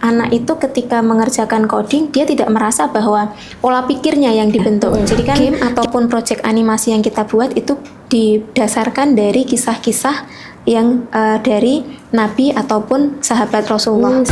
anak itu ketika mengerjakan coding dia tidak merasa bahwa pola pikirnya yang dibentuk. Jadi kan game ataupun proyek animasi yang kita buat itu didasarkan dari kisah-kisah yang dari Nabi ataupun sahabat Rasulullah.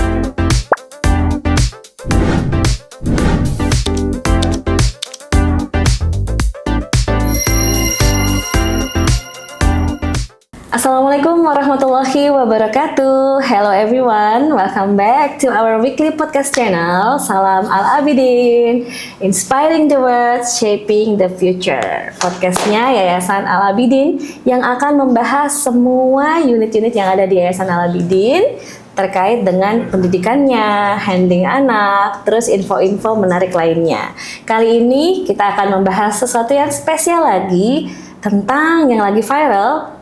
Assalamualaikum warahmatullahi wabarakatuh. Hello everyone, welcome back to our weekly podcast channel Salam Al-Abidin, Inspiring the World, Shaping the Future. Podcastnya Yayasan Al-Abidin yang akan membahas semua unit-unit yang ada di Yayasan Al-Abidin terkait dengan pendidikannya, handling anak, terus info-info menarik lainnya. Kali ini kita akan membahas sesuatu yang spesial lagi tentang yang lagi viral,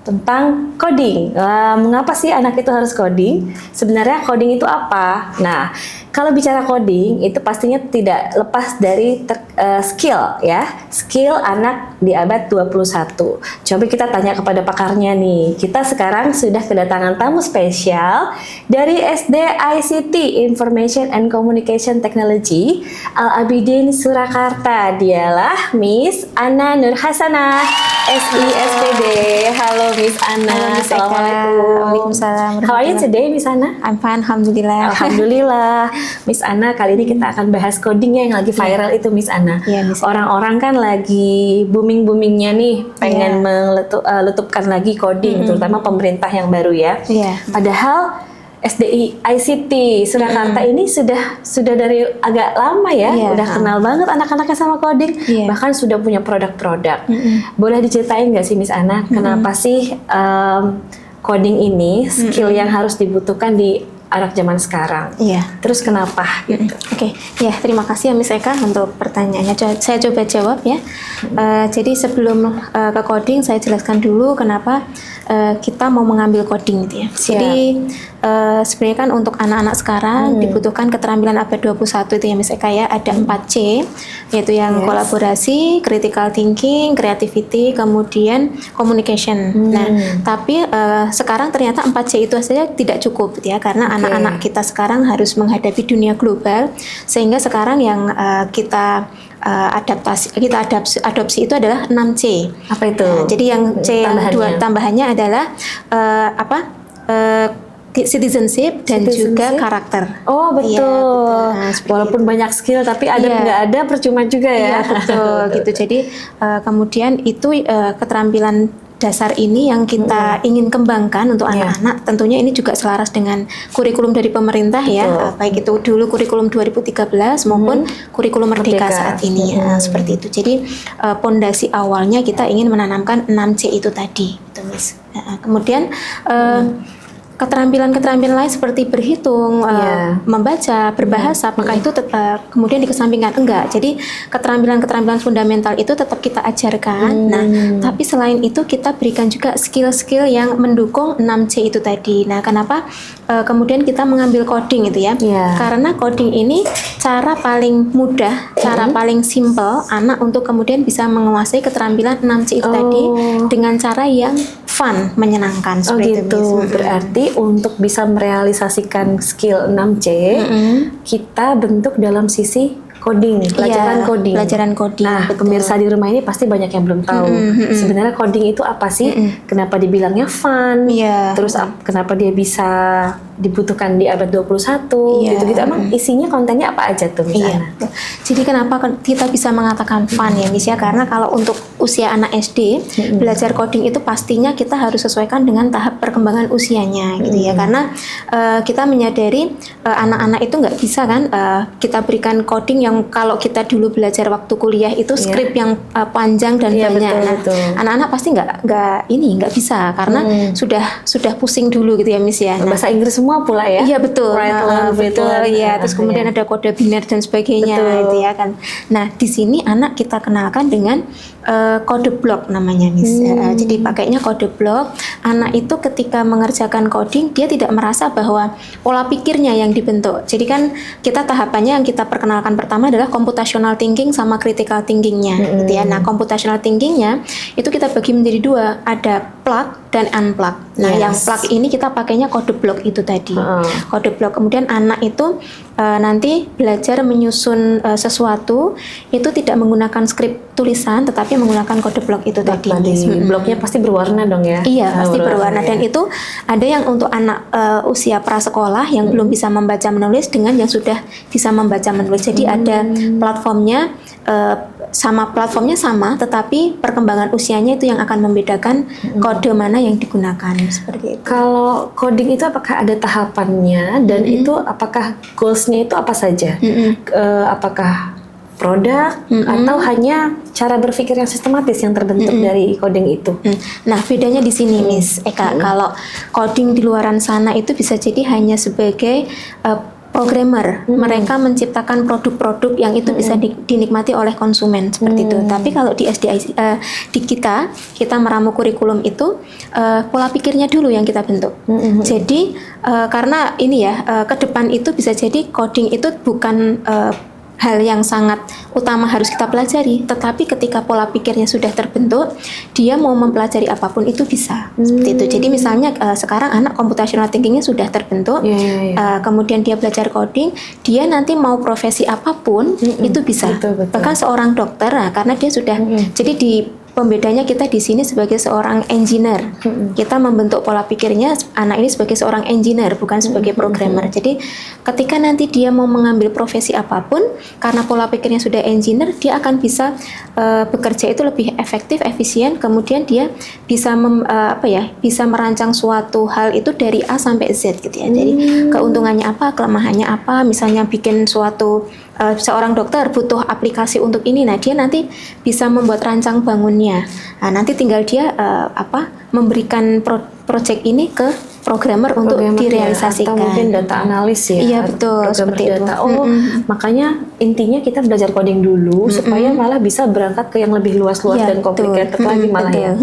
tentang coding. Mengapa sih anak itu harus coding? Sebenarnya coding itu apa? Nah, kalau bicara coding itu pastinya tidak lepas dari skill ya. Skill anak di abad 21. Coba kita tanya kepada pakarnya nih. Kita sekarang sudah kedatangan tamu spesial dari SD ICT Information and Communication Technology Al-Abidin Surakarta. Dialah Miss Anna Nur Hasanah, SISPD. Halo Miss Anna. Assalamualaikum. Waalaikumsalam. How are you today, Miss Anna? I'm fine, alhamdulillah. Alhamdulillah. Miss Anna, kali ini kita akan bahas codingnya yang lagi viral itu, Miss Anna. Orang-orang kan lagi booming-boomingnya nih, pengen meletupkan lagi coding, terutama pemerintah yang baru ya. Padahal SDI ICT Surakarta ini sudah dari agak lama ya, udah kenal banget anak-anaknya sama coding, bahkan sudah punya produk-produk. Boleh diceritain nggak sih, Miss Anna, kenapa sih coding ini skill yang harus dibutuhkan di anak zaman sekarang? Terus kenapa? Gitu. Terima kasih ya Miss Eka untuk pertanyaannya. Saya coba jawab ya. Jadi sebelum ke coding, saya jelaskan dulu kenapa kita mau mengambil coding gitu ya. Jadi sebenarnya kan untuk anak-anak sekarang dibutuhkan keterampilan abad 21 itu ya Miss Eka ya. Ada 4C, yaitu yang kolaborasi, critical thinking, creativity, kemudian communication. Nah, tapi sekarang ternyata 4C itu saja tidak cukup gitu ya, karena anak-anak kita sekarang harus menghadapi dunia global, sehingga sekarang yang kita adopsi itu adalah 6C. Apa itu? Jadi yang C yang tambahannya adalah citizenship dan juga karakter. Oh betul. Walaupun banyak skill tapi ada nggak ada percuma juga ya. Betul gitu. Jadi kemudian itu keterampilan dasar ini yang kita ingin kembangkan untuk anak-anak. Tentunya ini juga selaras dengan kurikulum dari pemerintah ya, baik itu dulu kurikulum 2013 maupun kurikulum Merdeka saat ini. Seperti itu. Jadi pondasi awalnya kita ingin menanamkan 6C itu tadi, gitu, Miss. Kemudian keterampilan lain seperti berhitung, membaca, berbahasa, apakah itu kemudian dikesampingkan? Enggak. Jadi keterampilan fundamental itu tetap kita ajarkan. Nah, tapi selain itu kita berikan juga skill-skill yang mendukung 6C itu tadi. Nah, kenapa kemudian kita mengambil coding itu ya? Karena coding ini cara paling mudah, cara paling simple anak untuk kemudian bisa menguasai keterampilan 6C itu tadi dengan cara yang fun, menyenangkan. Seperti itu. Berarti untuk bisa merealisasikan skill 6C, kita bentuk dalam sisi coding, pelajaran coding. Nah, pemirsa di rumah ini pasti banyak yang belum tahu. Sebenarnya coding itu apa sih? Kenapa dibilangnya fun? Terus kenapa dia bisa dibutuhkan di abad 21? Gitu-gitu. Emang isinya kontennya apa aja tuh misalnya? Jadi kenapa kita bisa mengatakan fun ya Miss ya? Karena kalau untuk usia anak SD, belajar coding itu pastinya kita harus sesuaikan dengan tahap perkembangan usianya gitu ya. Karena kita menyadari anak-anak itu nggak bisa kan kita berikan coding yang kalau kita dulu belajar waktu kuliah itu skrip yang panjang dan banyak. Anak-anak pasti nggak bisa karena sudah pusing dulu gitu ya Miss ya. Bahasa Inggris semua pula ya? Iya betul. Betul ya. Terus kemudian ada kode biner dan sebagainya gitu ya kan. Nah di sini anak kita kenalkan dengan kode blok namanya Miss. Jadi pakainya kode blok. Anak itu ketika mengerjakan coding dia tidak merasa bahwa pola pikirnya yang dibentuk. Jadi kan kita tahapannya yang kita perkenalkan pertama adalah computational thinking sama critical thinkingnya gitu ya. Nah computational thinkingnya itu kita bagi menjadi dua, ada plug dan unplug. Nah, Yes. yang plug ini kita pakainya kode blok itu tadi. Kode blok. Kemudian anak itu nanti belajar menyusun sesuatu itu tidak menggunakan skrip tulisan, tetapi menggunakan kode blok itu tadi. Bloknya pasti berwarna dong ya? Iya, pasti berwarna. ya. Dan itu ada yang untuk anak usia prasekolah yang belum bisa membaca menulis dengan yang sudah bisa membaca menulis. Jadi ada platformnya platformnya sama, tetapi perkembangan usianya itu yang akan membedakan kode mana yang digunakan seperti itu. Kalau coding itu apakah ada tahapannya dan itu apakah goals-nya itu apa saja? Apakah produk atau hanya cara berpikir yang sistematis yang terbentuk dari coding itu? Nah, bedanya di sini, Miss Eka. Kalau coding di luaran sana itu bisa jadi hanya sebagai programmer, mereka menciptakan produk-produk yang itu bisa dinikmati oleh konsumen seperti itu. Tapi kalau di SDI di kita meramu kurikulum itu pola pikirnya dulu yang kita bentuk. Jadi karena ini ya ke depan itu bisa jadi coding itu bukan hal yang sangat utama harus kita pelajari, tetapi ketika pola pikirnya sudah terbentuk, dia mau mempelajari apapun itu bisa seperti itu. Jadi misalnya sekarang anak computational thinkingnya sudah terbentuk, kemudian dia belajar coding, dia nanti mau profesi apapun itu bisa. Betul. Bahkan seorang dokter, karena dia sudah jadi di pembedanya kita di sini sebagai seorang engineer. Kita membentuk pola pikirnya anak ini sebagai seorang engineer, bukan sebagai programmer. Jadi ketika nanti dia mau mengambil profesi apapun, karena pola pikirnya sudah engineer, dia akan bisa bekerja itu lebih efektif, efisien. Kemudian dia bisa bisa merancang suatu hal itu dari A sampai Z gitu ya. Jadi keuntungannya apa, kelemahannya apa, misalnya bikin suatu seorang dokter butuh aplikasi untuk ini, nah dia nanti bisa membuat rancang bangunnya. Nah, nanti tinggal dia memberikan project ini ke programmer untuk direalisasikan. Atau mungkin data analis ya. Iya betul, seperti data. itu. Makanya intinya kita belajar coding dulu supaya malah bisa berangkat ke yang lebih luas-luas dan complicated lagi malah ya.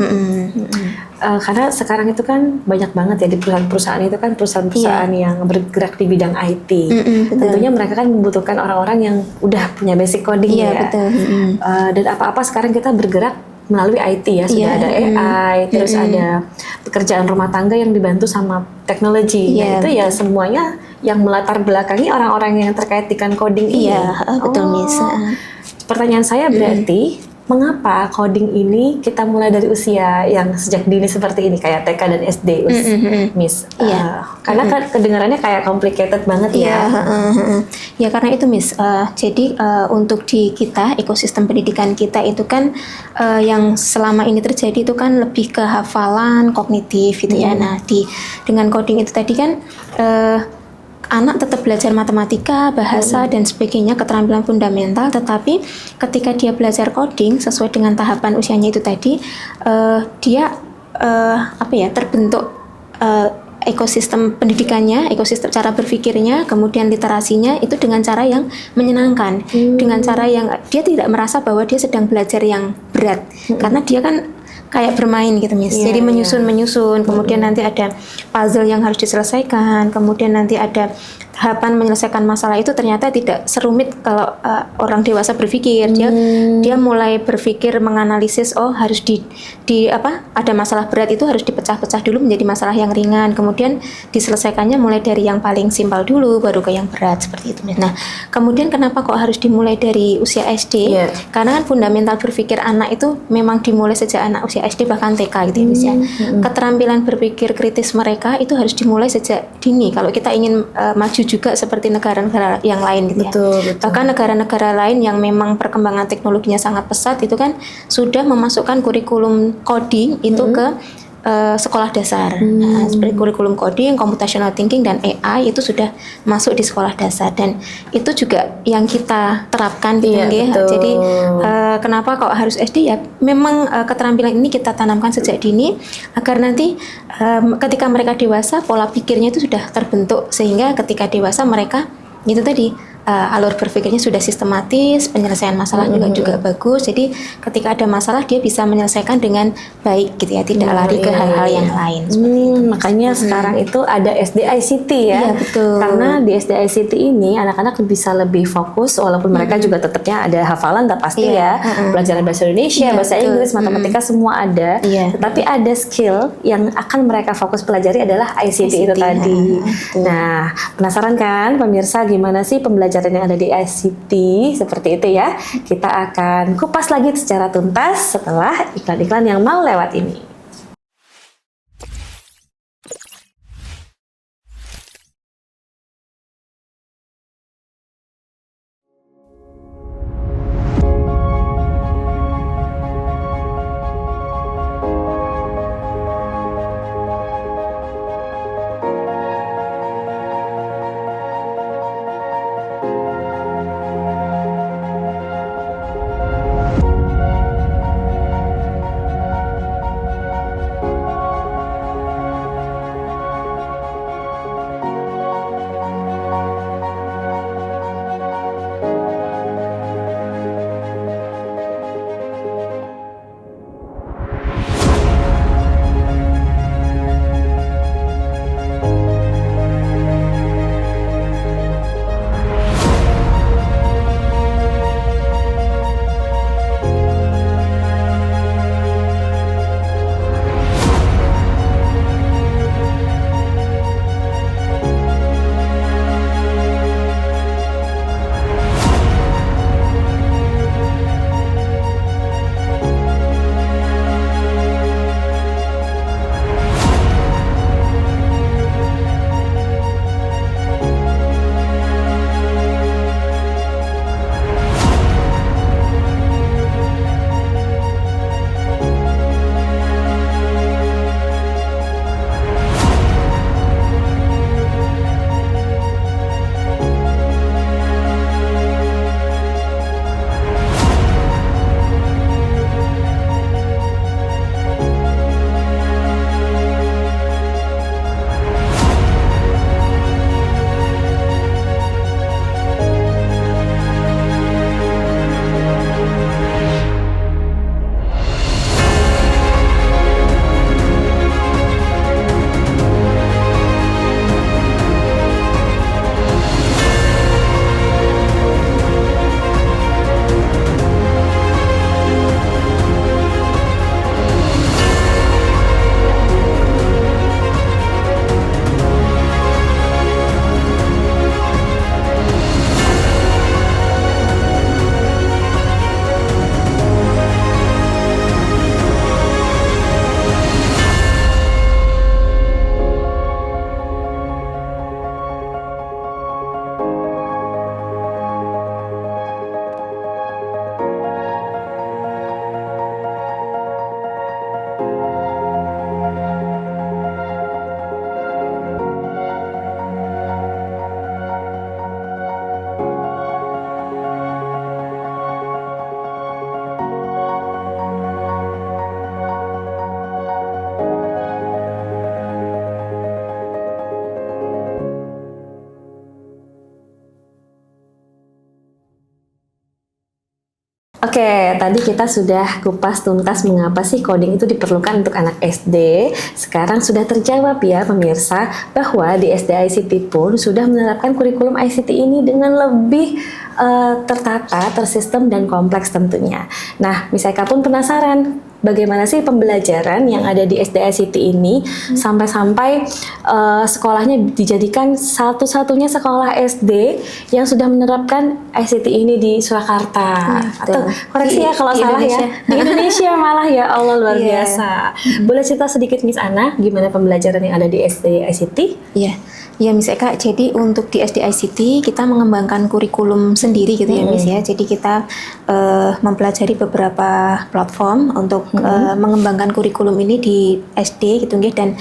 Karena sekarang itu kan banyak banget ya di perusahaan-perusahaan itu kan perusahaan-perusahaan yang bergerak di bidang IT. Tentunya mereka kan membutuhkan orang-orang yang udah punya basic coding ya. Dan apa-apa sekarang kita bergerak melalui IT ya, sudah ada AI, terus ada pekerjaan rumah tangga yang dibantu sama teknologi. Itu ya semuanya yang melatar belakangi orang-orang yang terkait dengan coding ini. Betul, Miss. Pertanyaan saya berarti mengapa coding ini kita mulai dari usia yang sejak dini seperti ini kayak TK dan SD, Miss? Karena kan kedengarannya kayak complicated banget ya. Ya karena itu, Miss. Jadi untuk di kita ekosistem pendidikan kita itu kan yang selama ini terjadi itu kan lebih ke hafalan kognitif gitu ya. Nah dengan coding itu tadi kan anak tetap belajar matematika, bahasa dan sebagainya, keterampilan fundamental, tetapi ketika dia belajar coding sesuai dengan tahapan usianya itu tadi, dia terbentuk ekosistem pendidikannya, ekosistem cara berpikirnya, kemudian literasinya itu dengan cara yang menyenangkan, dengan cara yang dia tidak merasa bahwa dia sedang belajar yang berat, karena dia kan kayak bermain gitu, Miss. Jadi menyusun, kemudian nanti ada puzzle yang harus diselesaikan, kemudian nanti ada tahapan menyelesaikan masalah itu ternyata tidak serumit kalau orang dewasa berpikir. Dia mulai berpikir menganalisis, harus ada masalah berat itu harus dipecah-pecah dulu menjadi masalah yang ringan, kemudian diselesaikannya mulai dari yang paling simpel dulu baru ke yang berat seperti itu. Nah, kemudian kenapa kok harus dimulai dari usia SD? Karena kan fundamental berpikir anak itu memang dimulai sejak anak usia SD bahkan TK gitu ya, Miss ya. Keterampilan berpikir kritis mereka itu harus dimulai sejak dini kalau kita ingin maju juga seperti negara-negara yang lain gitu ya. Bahkan negara-negara lain yang memang perkembangan teknologinya sangat pesat itu kan sudah memasukkan kurikulum coding itu ke sekolah dasar. Seperti kurikulum coding, computational thinking dan AI itu sudah masuk di sekolah dasar dan itu juga yang kita terapkan di Jadi kenapa kok harus SD ya? Memang keterampilan ini kita tanamkan sejak dini agar nanti ketika mereka dewasa pola pikirnya itu sudah terbentuk sehingga ketika dewasa mereka itu tadi alur berpikirnya sudah sistematis, penyelesaian masalah juga bagus. Jadi ketika ada masalah dia bisa menyelesaikan dengan baik gitu ya, tidak lari ke hal-hal yang lain. Makanya sekarang itu ada SD ICT ya. Iya, betul. Karena di SD ICT ini anak-anak bisa lebih fokus walaupun mereka juga tetapnya ada hafalan tak pasti ya. Pelajaran bahasa Indonesia, bahasa Inggris, matematika semua ada. Tetapi ada skill yang akan mereka fokus pelajari adalah ICT itu tadi. Nah, penasaran kan pemirsa gimana sih pembelajaran yang ada di ICT seperti itu ya? Kita akan kupas lagi secara tuntas setelah iklan-iklan yang mau lewat ini. Oke, tadi kita sudah kupas tuntas mengapa sih coding itu diperlukan untuk anak SD. Sekarang sudah terjawab ya pemirsa bahwa di SD ICT pun sudah menerapkan kurikulum ICT ini dengan lebih tertata, tersistem dan kompleks tentunya. Nah, Miss Eka pun penasaran bagaimana sih pembelajaran yang ada di SD ICT ini sampai-sampai sekolahnya dijadikan satu-satunya sekolah SD yang sudah menerapkan ICT ini di Surakarta. Atau koreksi ya kalau salah ya. Di Indonesia malah ya, Allah luar biasa. Boleh cerita sedikit Miss Ana gimana pembelajaran yang ada di SD ICT? Iya. Ya Miss Eka, jadi untuk di SD ICT kita mengembangkan kurikulum sendiri gitu ya Miss ya. Jadi kita mempelajari beberapa platform untuk mengembangkan kurikulum ini di SD gitu ya. Dan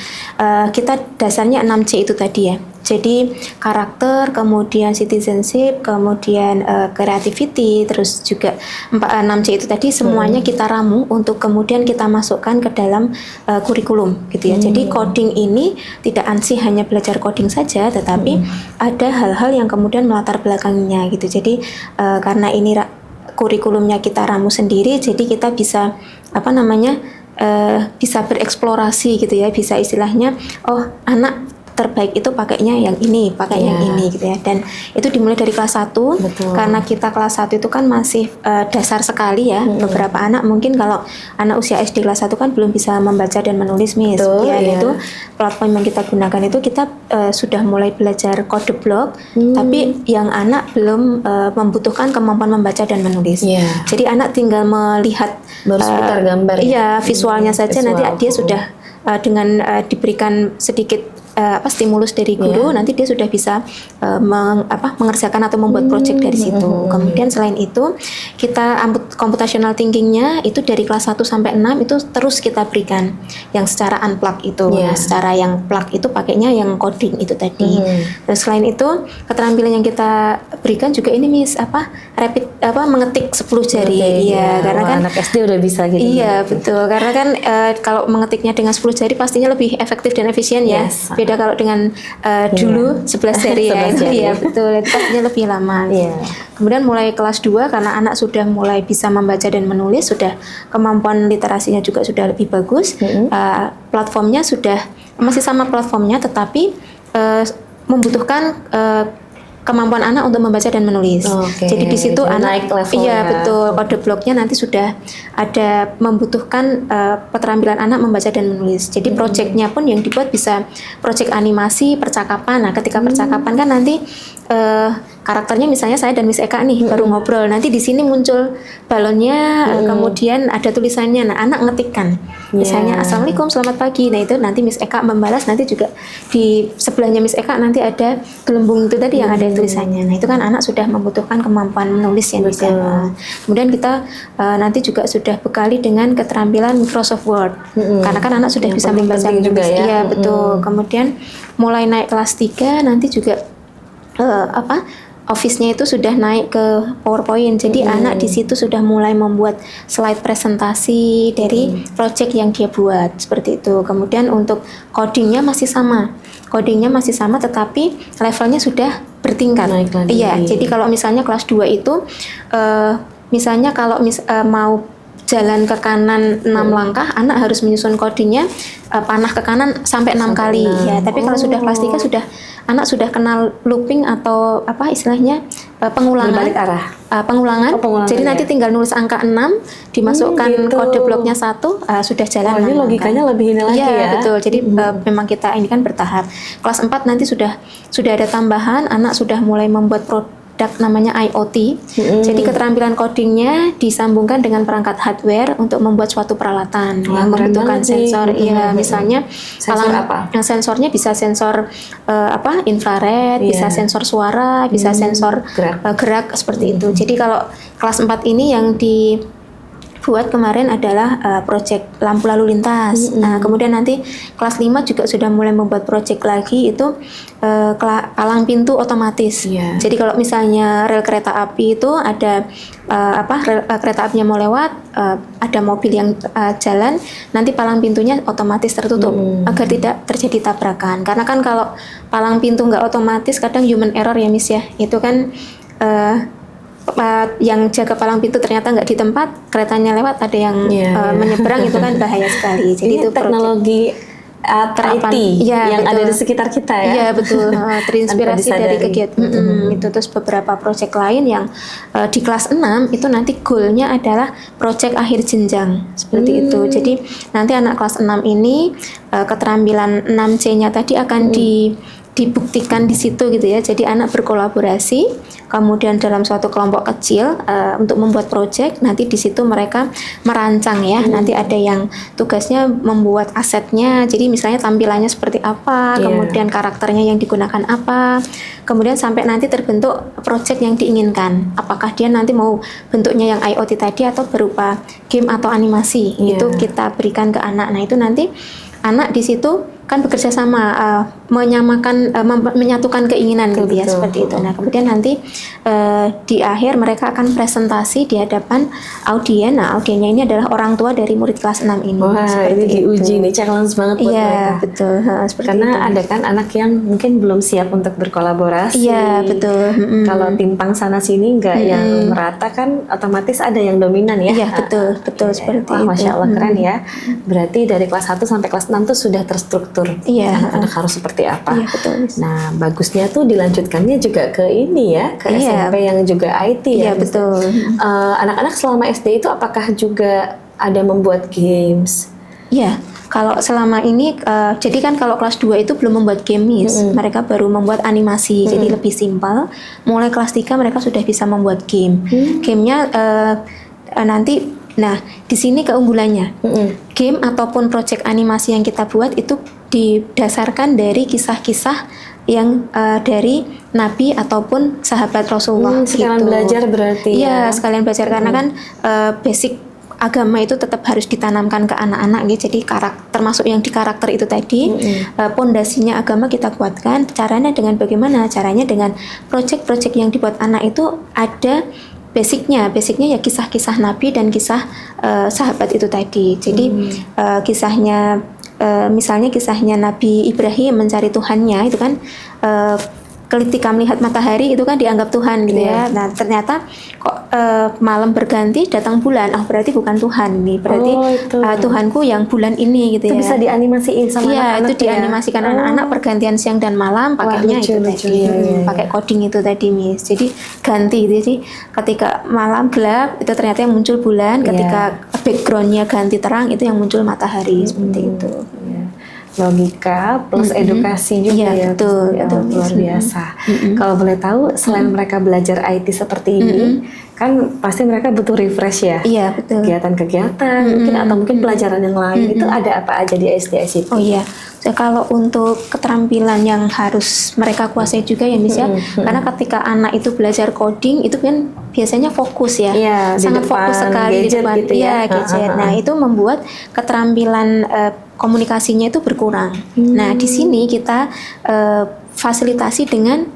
kita dasarnya 6C itu tadi ya. Jadi karakter, kemudian citizenship, kemudian creativity, terus juga 6C itu tadi semuanya kita ramu untuk kemudian kita masukkan ke dalam kurikulum gitu ya. Jadi coding ini tidak ansih hanya belajar coding saja, tetapi ada hal-hal yang kemudian melatar belakanginya gitu. Jadi karena ini kurikulumnya kita ramu sendiri, jadi kita bisa bisa bereksplorasi gitu ya, bisa istilahnya anak terbaik itu pakainya yang ini, pakai yang ini gitu ya. Dan itu dimulai dari kelas 1. Karena kita kelas 1 itu kan masih dasar sekali ya. Beberapa anak mungkin kalau anak usia SD kelas 1 kan belum bisa membaca dan menulis, Miss. Itu platform yang kita gunakan itu kita sudah mulai belajar kode blok, tapi yang anak belum membutuhkan kemampuan membaca dan menulis. Jadi anak tinggal melihat baru seputar gambar visualnya saja, nanti dia sudah dengan diberikan sedikit stimulus dari guru, nanti dia sudah bisa mengerjakan atau membuat project dari situ. Kemudian selain itu kita computational thinkingnya itu dari kelas 1 sampai 6 itu terus kita berikan yang secara unplug itu. Nah, secara yang plug itu pakainya yang coding itu tadi. Terus selain itu keterampilan yang kita berikan juga ini, Miss, rapid mengetik 10 jari. Karena kan anak SD udah bisa gitu. Iya, betul. Karena kan kalau mengetiknya dengan 10 jari pastinya lebih efektif dan efisien ya. Beda kalau dengan dulu 11 jari ya. Iya, betul. Itu pastinya lebih lama. Kemudian mulai kelas 2 karena anak sudah mulai bisa membaca dan menulis, sudah kemampuan literasinya juga sudah lebih bagus. Platformnya sudah masih sama platformnya, tetapi membutuhkan kemampuan anak untuk membaca dan menulis. Jadi di situ anak betul, kode bloknya nanti sudah ada membutuhkan keterampilan anak membaca dan menulis. Jadi proyeknya pun yang dibuat bisa proyek animasi, percakapan. Nah, ketika percakapan kan nanti karakternya misalnya saya dan Miss Eka nih baru ngobrol. Nanti di sini muncul balonnya, kemudian ada tulisannya. Nah, anak ngetikkan. Misalnya Assalamualaikum, selamat pagi. Nah, itu nanti Miss Eka membalas, nanti juga di sebelahnya Miss Eka nanti ada gelembung itu tadi yang ada tulisannya. Nah, itu kan anak sudah membutuhkan kemampuan menulis yang bisa. Kemudian kita nanti juga sudah bekali dengan keterampilan Microsoft Word. Karena kan anak sudah bisa membaca juga ya. Iya, betul. Kemudian mulai naik kelas 3 nanti juga Office-nya itu sudah naik ke PowerPoint. Jadi anak di situ sudah mulai membuat slide presentasi dari project yang dia buat seperti itu. Kemudian untuk codingnya masih sama. Tetapi levelnya sudah bertingkat. Iya, jadi kalau misalnya kelas 2 itu misalnya kalau mau jalan ke kanan 6 langkah, anak harus menyusun codingnya panah ke kanan sampai 6 kali. Ya, tapi kalau sudah kelas 3 anak sudah kenal looping atau istilahnya pengulangan. Berbalik arah. Pengulangan. Jadi nanti tinggal nulis angka 6, dimasukkan kode bloknya 1, sudah jalan. Ini logikanya lebih ini lagi ya. Betul. Jadi memang kita ini kan bertahap. Kelas 4 nanti sudah ada tambahan, anak sudah mulai membuat produk namanya IoT. Jadi keterampilan codingnya disambungkan dengan perangkat hardware untuk membuat suatu peralatan yang membutuhkan sensor. Misalnya sensor apa? Sensornya bisa sensor infrared, bisa sensor suara, bisa sensor gerak seperti itu. Jadi kalau kelas 4 ini yang dibuat kemarin adalah proyek lampu lalu lintas. Nah, kemudian nanti kelas 5 juga sudah mulai membuat proyek lagi itu palang pintu otomatis. Jadi kalau misalnya rel kereta api itu ada rel kereta apinya mau lewat, ada mobil yang jalan, nanti palang pintunya otomatis tertutup agar tidak terjadi tabrakan. Karena kan kalau palang pintu nggak otomatis kadang human error ya, Miss ya. Itu kan yang jaga palang pintu ternyata nggak di tempat, keretanya lewat, ada yang menyeberang, itu kan bahaya sekali. Jadi ini itu teknologi IT yang ada di sekitar kita ya. Iya, betul. Terinspirasi dari kegiatan itu. Terus beberapa proyek lain yang di kelas 6 itu nanti goalnya adalah proyek akhir jenjang seperti itu. Jadi nanti anak kelas 6 ini keterampilan 6C-nya tadi akan dibuktikan di situ gitu ya. Jadi anak berkolaborasi, kemudian dalam suatu kelompok kecil untuk membuat proyek. Nanti di situ mereka merancang ya. Nanti ada yang tugasnya membuat asetnya. Jadi misalnya tampilannya seperti apa, kemudian karakternya yang digunakan apa, kemudian sampai nanti terbentuk proyek yang diinginkan. Apakah dia nanti mau bentuknya yang IoT tadi atau berupa game atau animasi. Itu kita berikan ke anak. Nah, itu nanti anak di situ kan bekerja sama menyatukan keinginan gitu ya, Betul. seperti itu. Nah, kemudian nanti di akhir mereka akan presentasi di hadapan audien. Nah, audiennya ini adalah orang tua dari murid kelas 6 ini. Wah, Seperti ini itu. diuji nih, challenge banget buat Iya, mereka. betul. Seperti Karena itu. ada kan anak yang mungkin belum siap untuk berkolaborasi. Iya, betul. Kalau timpang sana sini nggak yang merata kan, otomatis ada yang dominan ya. Iya, betul seperti Wah, itu. Masya Allah, keren ya. Berarti dari kelas 1 sampai kelas 6 tuh sudah terstruktur. Iya. Anak-anak harus seperti apa. Iya, betul. Nah, bagusnya tuh dilanjutkannya juga ke ini ya, ke Iya. SMP yang juga IT ya. Iya, betul. Anak-anak selama SD itu apakah juga ada membuat games? Iya, kalau selama ini, jadi kan kalau kelas 2 itu belum membuat game, Miss. Mereka baru membuat animasi, jadi lebih simpel. Mulai kelas 3 mereka sudah bisa membuat game. Gamenya nanti, nah di sini keunggulannya. Game ataupun project animasi yang kita buat itu didasarkan dari kisah-kisah yang dari Nabi ataupun sahabat Rasulullah. Sekalian gitu. belajar berarti Iya, ya. sekalian belajar karena kan basic agama itu tetap harus ditanamkan ke anak-anak gitu. Jadi termasuk yang di karakter itu tadi, pondasinya agama kita kuatkan. Caranya dengan bagaimana? Caranya dengan project-project yang dibuat anak itu ada basicnya ya kisah-kisah Nabi dan kisah sahabat itu tadi. Jadi kisahnya misalnya kisahnya Nabi Ibrahim mencari Tuhannya itu kan ketika melihat matahari itu kan dianggap Tuhan gitu ya. Nah, ternyata kok malam berganti datang bulan. Berarti bukan Tuhan nih. Berarti Tuhanku yang bulan ini gitu Itu ya. bisa dianimasiin sama Iya, anak-anak itu dianimasikan anak-anak pergantian siang dan malam pakainya lucu, itu lucu, tadi. iya. Pakai coding itu tadi, Miss. Jadi ganti gitu. Jadi ketika malam gelap itu ternyata yang muncul bulan, ketika backgroundnya ganti terang itu yang muncul matahari seperti itu. Iya. Logika plus edukasi juga Iya, ya. betul, Ya, betul. luar biasa. Kalau boleh tahu, selain mereka belajar IT seperti ini, kan pasti mereka butuh refresh ya. Iya, betul. Kegiatan-kegiatan mungkin atau mungkin pelajaran yang lain itu ada apa aja di SD Oh iya, so, kalau untuk keterampilan yang harus mereka kuasai juga ya Miss ya, karena ketika anak itu belajar coding itu kan biasanya fokus ya, Iya, di sangat fokus depan sekali di gadget depan, gitu ya. iya gadget. Nah itu membuat keterampilan komunikasinya itu berkurang. Nah di sini kita fasilitasi dengan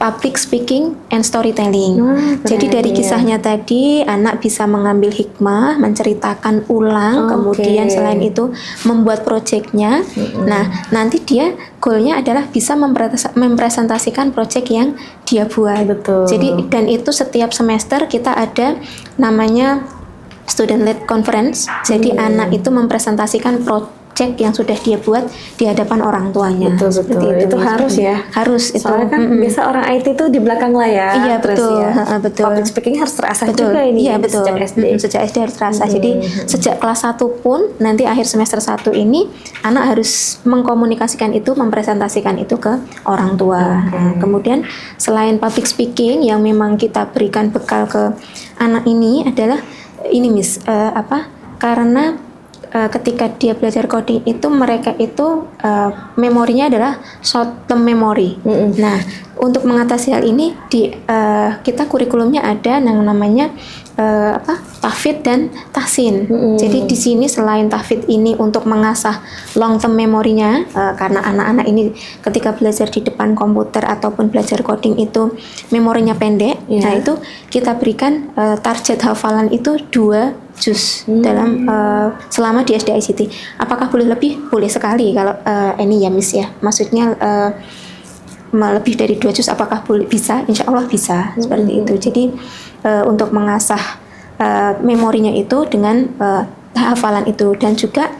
public speaking and storytelling. Jadi dari kisahnya tadi anak bisa mengambil hikmah, menceritakan ulang, kemudian selain itu membuat proyeknya. Nah, nanti dia goalnya adalah bisa mempresentasikan proyek yang dia buat. Betul. Jadi dan itu setiap semester kita ada namanya student led conference. Jadi anak itu mempresentasikan proyek yang sudah dia buat di hadapan orang tuanya. Betul. Seperti Itu harus ya. Harus itu. Soalnya kan biasa orang IT itu di belakang layar. Iya, terus betul. ya. Betul. Public speaking harus terasa Betul. juga ini Iya, ya, betul. sejak SD. Sejak SD harus terasa. Jadi sejak kelas 1 pun nanti akhir semester 1 ini anak harus mengkomunikasikan itu, mempresentasikan itu ke orang tua. Nah, kemudian selain public speaking yang memang kita berikan bekal ke anak ini adalah ini Miss, karena ketika dia belajar coding itu mereka itu memorinya adalah short term memory. Nah, untuk mengatasi hal ini kita kurikulumnya ada yang namanya tahfidz dan tahsin. Jadi di sini selain tahfidz ini untuk mengasah long term memorinya, karena anak-anak ini ketika belajar di depan komputer ataupun belajar coding itu memorinya pendek. Nah, itu kita berikan target hafalan itu 2 juz dalam selama di SD ICT. Apakah boleh lebih? Boleh sekali kalau ini ya Miss ya. Maksudnya lebih dari 2 juz apakah boleh? Bisa? Insya Allah bisa seperti itu. Jadi untuk mengasah memorinya itu dengan hafalan itu, dan juga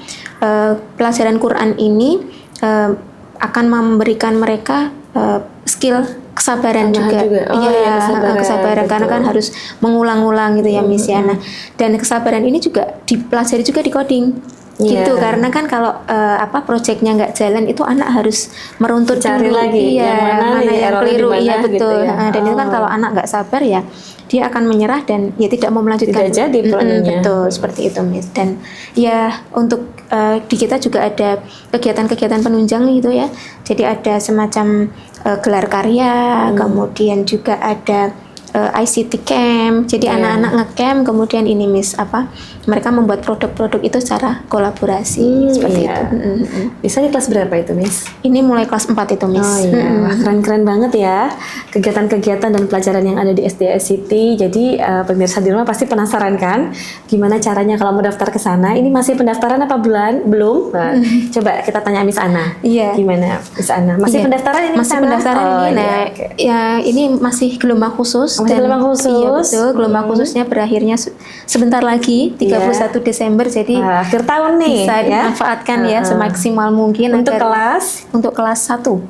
pelajaran Quran ini akan memberikan mereka skill kesabaran juga. Iya, kesabaran karena kan harus mengulang-ulang gitu ya Miss ya. Nah, dan kesabaran ini juga dipelajari juga di coding. Gitu, karena kan kalau proyeknya nggak jalan itu anak harus meruntut Cari dulu, lagi yang mana nih, yang errornya keliru, di mana iya gitu betul. ya. Dan itu kan kalau anak nggak sabar ya dia akan menyerah dan ya tidak mau melanjutkan. Tidak jadi plannya. Betul, seperti itu Miss. Dan ya untuk di kita juga ada kegiatan-kegiatan penunjang gitu ya. Jadi ada semacam gelar karya, kemudian juga ada ICT camp. Jadi anak-anak ngecamp, kemudian ini Miss mereka membuat produk-produk itu secara kolaborasi seperti iya. itu. Bisa di kelas berapa itu, Miss? Ini mulai kelas 4 itu Miss. Oh iya, wah, keren-keren banget ya kegiatan-kegiatan dan pelajaran yang ada di SDA City. Jadi pemirsa di rumah pasti penasaran kan gimana caranya kalau mau daftar ke sana. Ini masih pendaftaran apa belum? Nah, coba kita tanya Miss Ana. Iya. Gimana Miss Ana? Masih Iya. pendaftaran ini? Masih Miss Ana? pendaftaran Oh, ini. iya, Nah, oke. ya ini masih gelombang khusus. Masih gelombang khusus. Iya betul, gelombang khususnya berakhirnya sebentar lagi 31 Desember. Jadi Wah, akhir tahun nih bisa ya. dimanfaatkan ya semaksimal mungkin Untuk agar- kelas untuk kelas 1.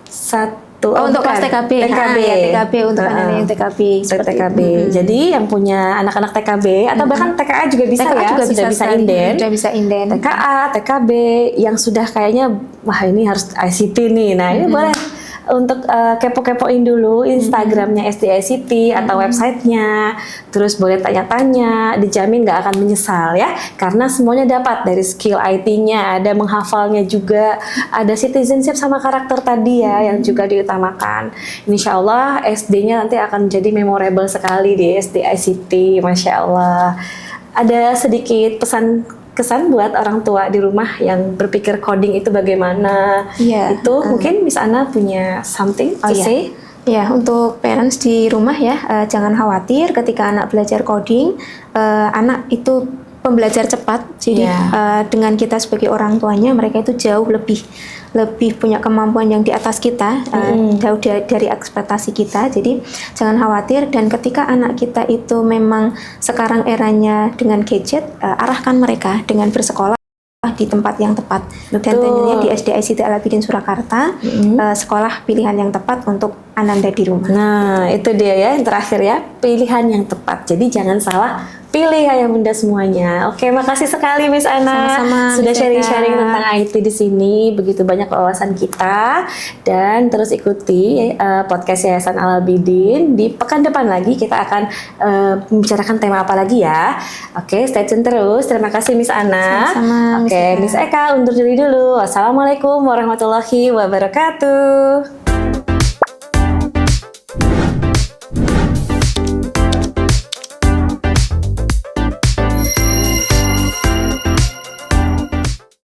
satu. Untuk kelas TKB. Ya, TKB untuk anak-anak yang TKB. seperti TKB. itu. Jadi yang punya anak-anak TKB atau bahkan TKA juga bisa TKA ya, juga sudah bisa sekali. inden. Sudah bisa inden. TKA, TKB yang sudah kayaknya wah ini harus ICT nih. Nah, ini boleh untuk kepo-kepoin dulu Instagramnya SDICT atau websitenya, terus boleh tanya-tanya, dijamin nggak akan menyesal ya, karena semuanya dapat dari skill IT-nya, ada menghafalnya juga, ada citizenship sama karakter tadi ya yang juga diutamakan. Insya Allah SD-nya nanti akan jadi memorable sekali di SDICT, Masya Allah. Ada sedikit kesan buat orang tua di rumah yang berpikir coding itu bagaimana. Iya. Itu mungkin Miss Ana punya something to say? Ya, untuk parents di rumah ya, jangan khawatir ketika anak belajar coding, anak itu pembelajar cepat. Jadi dengan kita sebagai orang tuanya, mereka itu jauh lebih punya kemampuan yang di atas kita, jauh dari ekspektasi kita. Jadi jangan khawatir, dan ketika anak kita itu memang sekarang eranya dengan gadget, arahkan mereka dengan bersekolah di tempat yang tepat. Dan tentunya di SDICT Al-Abidin Surakarta, sekolah pilihan yang tepat untuk Ananda di rumah. Nah, itu dia ya yang terakhir ya, pilihan yang tepat. Jadi jangan salah pilih ayah bunda semuanya. Oke, makasih sekali Miss Ana Sama-sama, sudah Miss sharing-sharing Eka. tentang IT di sini. Begitu banyak wawasan kita, dan terus ikuti podcast Yayasan Al-Abidin. Di pekan depan lagi kita akan membicarakan tema apa lagi ya. Oke, stay tune terus. Terima kasih Miss Ana. Sama-sama, Miss Oke, Eka. Miss Eka undur diri dulu. Wassalamualaikum warahmatullahi wabarakatuh.